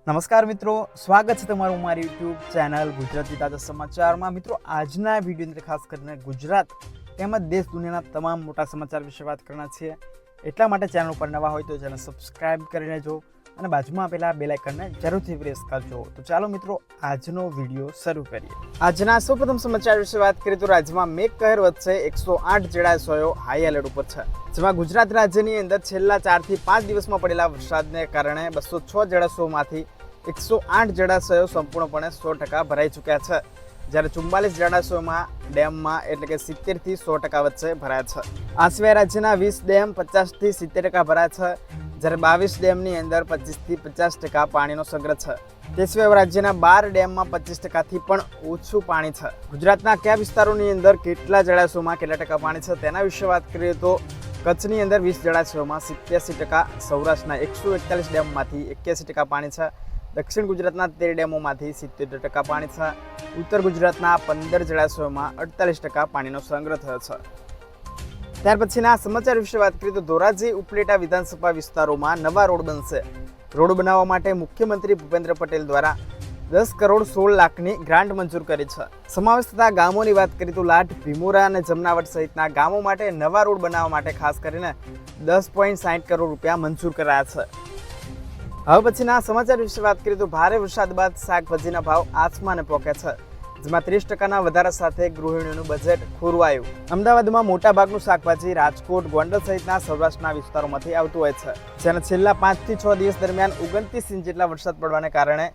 નમસ્કાર મિત્રો, સ્વાગત છે તમારું મારી યુટ્યુબ ચેનલ ગુજરાતી તાજા સમાચારમાં। મિત્રો, આજના વિડીયોની અંદર ખાસ કરીને ગુજરાત તેમજ દેશ દુનિયાના તમામ મોટા સમાચાર વિશે વાત કરવાના છીએ। એટલા માટે ચેનલ ઉપર નવા હોય તો ચેનલ સબસ્ક્રાઇબ કરી લેજો અને બાજુમાં આપેલા બેલ આઇકનને જરૂરથી પ્રેસ કરજો। તો ચાલો મિત્રો, આજનો વિડીયો શરૂ કરીએ। આજના સૌપ્રથમ સમાચાર વિશે વાત કરીએ તો રાજ્યમાં મેઘકહેર વચ્ચે 108 જળાશયો હાઈ એલર્ટ ઉપર છે, જેમાં ગુજરાત રાજ્યની અંદર છેલ્લા 4 થી 5 દિવસમાં પડેલા વરસાદને કારણે 206 જળાશયોમાંથી 108 જળાશયો સંપૂર્ણપણે 100% ભરાઈ ચૂક્યા છે, જ્યારે 44 જળાશયોમાં ડેમમાં એટલે કે 70 થી 100% વચ્ચે ભરાયા છે। આ સિવાય રાજ્યના 20 ડેમ 50 થી 70% ભરાયા છે, જ્યારે 22 ડેમની અંદર 25 થી 50% પાણીનો સંગ્રહ છે। તે સિવાય રાજ્યના 12 ડેમમાં 25% થી પણ ઓછું પાણી છે। ગુજરાતના કયા વિસ્તારોની અંદર કેટલા જળાશયોમાં કેટલા ટકા પાણી છે તેના વિશે વાત કરીએ તો કચ્છની અંદર 20 જળાશયોમાં 87%, સૌરાષ્ટ્રના 141 ડેમમાંથી 81% પાણી છે, દક્ષિણ ગુજરાતના 13 ડેમોમાંથી 77% પાણી છે, ઉત્તર ગુજરાતના 15 જળાશયોમાં 48% પાણીનો સંગ્રહ થયો છે। ત્યાર પછીના સમાચાર વિશે વાત કરીએ તો ધોરાજી ઉપલેટા વિધાનસભા વિસ્તારોમાં નવા રોડ બનશે। રોડ બનાવવા માટે મુખ્યમંત્રી ભૂપેન્દ્ર પટેલ દ્વારા 10 કરોડ 16 લાખની ગ્રાન્ટ મંજૂર કરી છે। સમાવેશ થતા ગામોની વાત કરીએ તો લાઠ, ભીમોરા અને જમનાવટ સહિતના ગામો માટે નવા રોડ બનાવવા માટે ખાસ કરીને 10.60 કરોડ રૂપિયા મંજૂર કરાયા છે। હવે પછીના સમાચાર વિશે વાત કરીએ તો ભારે વરસાદ બાદ શાકભાજીના ભાવ આસમાને પહોંચ્યા છે, જેમાં 30%ના વધારા સાથે ગૃહિણીઓનું બજેટ ખોરવાયું। અમદાવાદમાં મોટાભાગનું શાકભાજી રાજકોટ, ગોંડલ સહિતના સૌરાષ્ટ્રના વિસ્તારોમાંથી આવતું હોય છે, જેના છેલ્લા 5 થી 6 દિવસ દરમિયાન 29 ઇંચ જેટલા વરસાદ પડવાને કારણે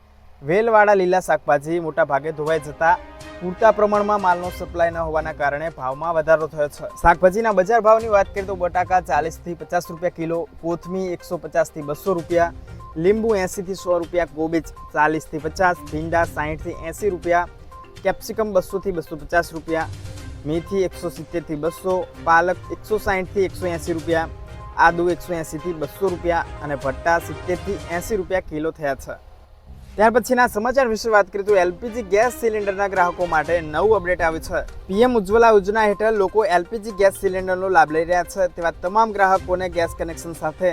વેલવાળા લીલા શાકભાજી મોટા ભાગે ધોવાઈ જતા પૂરતા પ્રમાણમાં માલનો સપ્લાય ન હોવાના કારણે ભાવમાં વધારો થયો છે। શાકભાજીના બજાર ભાવની વાત કરીએ તો બટાકા 40 થી 50 રૂપિયા કિલો, કોથમી 150 થી 200 રૂપિયા, લીંબુ 80 થી 100 રૂપિયા, કોબીજ 40 થી 50, ભીંડા 60 થી 80 રૂપિયા, કેપ્સિકમ 200 થી 250 રૂપિયા, મેથી 170 થી 200, પાલક 160 થી 180 રૂપિયા, આદુ 180 થી 200 રૂપિયા અને ભટ્ટા 70 થી 80 રૂપિયા કિલો થયા છે। ત્યાર પછીના સમાચાર વિશે વાત કરીએ તો એલપીજી ગેસ સિલિન્ડરના ગ્રાહકો માટે નવું અપડેટ આવ્યું છે। પીએમ ઉજ્જવલા યોજના હેઠળ લોકો એલપીજી ગેસ સિલિન્ડરનો લાભ લઈ રહ્યા છે, તેવા તમામ ગ્રાહકોને ગેસ કનેક્શન સાથે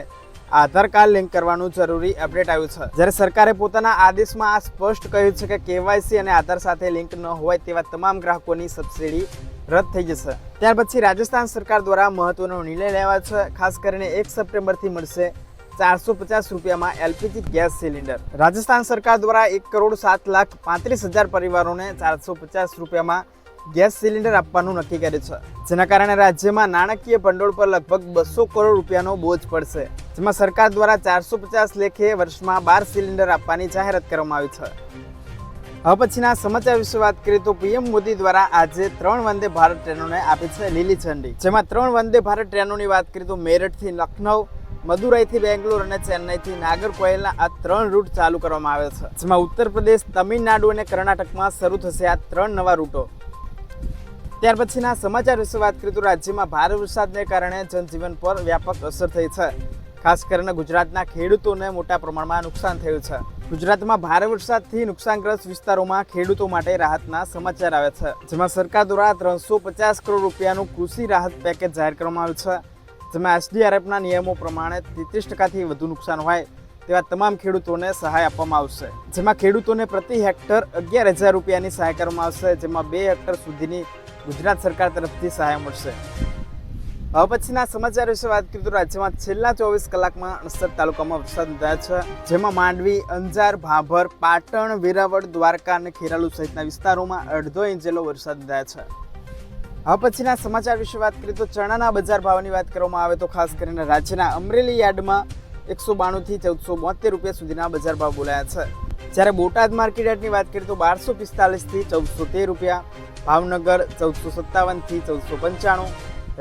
આધાર કાર્ડ લિંક કરવાનું જરૂરી અપડેટ આવ્યું છે, જ્યારે સરકારે પોતાના આદેશમાં આ સ્પષ્ટ કહ્યું છે કે કેવાયસી અને આધાર સાથે લિંક ન હોય તેવા તમામ ગ્રાહકોની સબસિડી રદ થઈ જશે। ત્યાર પછી રાજસ્થાન સરકાર દ્વારા મહત્વનો નિર્ણય લેવાયો છે। ખાસ કરીને 1 સપ્ટેમ્બરથી મળશે 450 રૂપિયામાં એલપીજી ગેસ સિલિન્ડર। રાજસ્થાન સરકાર દ્વારા 1,07,35,000 પરિવારોને 450 રૂપિયામાં ગેસ સિલિન્ડર આપવાનું નક્કી કર્યું છે, જેના કારણે રાજ્યમાં નાણાકીય ભંડોળ પર લગભગ 200 કરોડ રૂપિયાનો બોજ પડશે, જેમાં સરકાર દ્વારા 450 લેખે વર્ષમાં 12 સિલિન્ડર આપવાની જાહેરાત કરવામાં આવી છે। હવે પછીના સમાચાર વિશે વાત કરીએ તો પીએમ મોદી દ્વારા આજે 3 વંદે ભારત ટ્રેનોને આપી છે લીલી ઝંડી, જેમાં 3 વંદે ભારત ટ્રેનોની વાત કરીએ તો મેરઠથી લખનઉ, મદુરાઈથી બેંગ્લોર અને ચેન્નઈથી નાગરકોઇલના આ 3 રૂટ ચાલુ કરવામાં આવ્યા છે, જેમાં ઉત્તર પ્રદેશ, તમિલનાડુ અને કર્ણાટકમાં શરૂ થશે આ 3 નવા રૂટો। ત્યાર પછીના સમાચાર વિશે વાત કરીએ તો રાજ્યમાં ભારે વરસાદને કારણે જનજીવન પર વ્યાપક અસર થઈ છે। ખાસ કરીને ગુજરાતના ખેડૂતોને મોટા પ્રમાણમાં નુકસાન થયું છે। ગુજરાતમાં ભારે વરસાદથી નુકસાનગ્રસ્ત વિસ્તારોમાં ખેડૂતો માટે રાહતના સમાચાર આવ્યા છે, જેમાં સરકાર દ્વારા 350 કરોડ રૂપિયાનું કૃષિ રાહત પેકેજ જાહેર કરવામાં આવ્યું છે, જેમાં એસડીઆરએફના નિયમો પ્રમાણે 33%થી વધુ નુકસાન હોય તેવા તમામ ખેડૂતોને સહાય આપવામાં આવશે, જેમાં ખેડૂતોને પ્રતિ હેક્ટર 11,000 રૂપિયાની સહાય કરવામાં આવશે, જેમાં 2 હેક્ટર સુધીની ગુજરાત સરકાર તરફથી સહાય મળશે। હવે પછીના સમાચાર વિશે વાત કરીએ તો રાજ્યમાં છેલ્લા 24 કલાકમાં 69 તાલુકામાં વરસાદ નોંધાયો છે, જેમાં માંડવી, અંજાર, ભાભર, પાટણ, વેરાવળ, દ્વારકા અને ખેરાલુ સહિતના વિસ્તારોમાં 1.5 ઇંચ જેટલો વરસાદ નોંધાયો છે। હવે પછીના સમાચાર વિશે વાત કરીએ તો ચણાના બજાર ભાવની વાત કરવામાં આવે તો ખાસ કરીને રાજ્યના અમરેલી યાર્ડમાં 192 થી 1472 રૂપિયા સુધીના બજાર ભાવ બોલાયા છે, જ્યારે બોટાદ માર્કેટ યાર્ડની વાત કરીએ તો 1245 થી 1413 રૂપિયા, ભાવનગર 1457 થી 1495,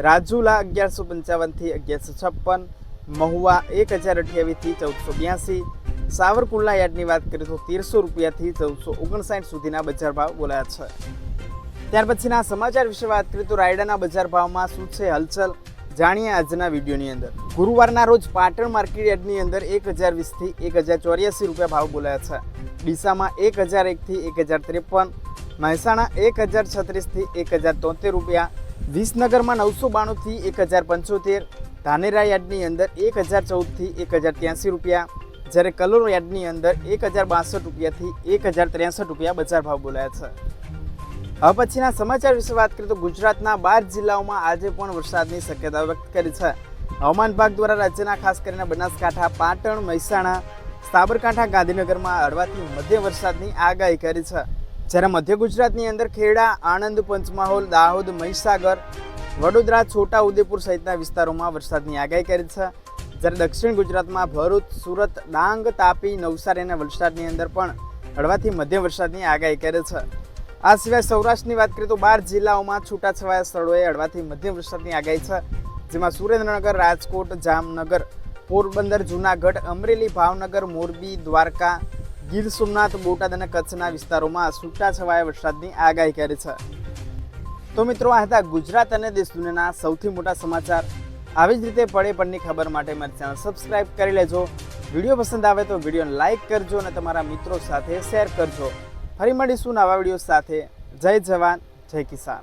રાજુલા 1155 થી 1156, મહુવા 1028 થી 1482, સાવરકુંડલા યાર્ડની વાત કરીએ તો 1300 રૂપિયાથી 1459 સુધીના બજાર ભાવ બોલાયા છે। ત્યાર પછીના સમાચાર વિશે વાત કરીએ તો રાયડાના બજાર ભાવમાં શું છે હલચલ, જાણીએ આજના વિડીયોની અંદર। ગુરુવારના રોજ પાટણ માર્કેટ યાર્ડની અંદર 1020 થી 1084 રૂપિયા ભાવ બોલાયા છે, ડીસામાં 1001 થી 1053, મહેસાણા 1036 થી 1073 રૂપિયા, વિસનગરમાં 992 થી 1075, ધાનેરા યાર્ડની અંદર 1014 થી 1083 રૂપિયા, જ્યારે કલોલ યાર્ડની અંદર 1062 રૂપિયાથી 1063 રૂપિયા બજાર ભાવ બોલાયા છે। હવે પછીના સમાચાર વિશે વાત કરીએ તો ગુજરાતના 12 જિલ્લાઓમાં આજે પણ વરસાદની શક્યતા વ્યક્ત કરી છે। હવામાન વિભાગ દ્વારા રાજ્યના ખાસ કરીને બનાસકાંઠા, પાટણ, મહેસાણા, સાબરકાંઠા, ગાંધીનગરમાં હળવાથી મધ્યમ વરસાદની આગાહી કરી છે। જ્યારે મધ્ય ગુજરાતની અંદર ખેડા, આણંદ, પંચમહાલ, દાહોદ, મહીસાગર, વડોદરા, છોટા ઉદેપુર સહિતના વિસ્તારોમાં વરસાદની આગાહી કરી છે। જ્યારે દક્ષિણ ગુજરાતમાં ભરૂચ, સુરત, ડાંગ, તાપી, નવસારી અને વલસાડની અંદર પણ હળવાથી મધ્યમ વરસાદની આગાહી કરી છે। આ સિવાય સૌરાષ્ટ્રની વાત કરીએ તો 12 જિલ્લાઓમાં છૂટાછવાયા સ્થળોએ હળવાથી મધ્યમ વરસાદની આગાહી છે, જેમાં સુરેન્દ્રનગર, રાજકોટ, જામનગર, પોરબંદર, જૂનાગઢ, અમરેલી, ભાવનગર, મોરબી, દ્વારકા, ગીર સોમનાથ, બોટાદ અને કચ્છના વિસ્તારોમાં છૂટાછવાયા વરસાદની આગાહી કરી છે। તો મિત્રો, આ હતા ગુજરાત અને દેશ દુનિયાના સૌથી મોટા સમાચાર। આવી જ રીતે પડે પડની ખબર માટે મારી ચેનલ સબસ્ક્રાઇબ કરી લેજો। વિડીયો પસંદ આવે તો વિડીયોને લાઇક કરજો અને તમારા મિત્રો સાથે શેર કરજો। ફરી મળીશું નવા વિડીયો સાથે। જય જવાન, જય કિસાન।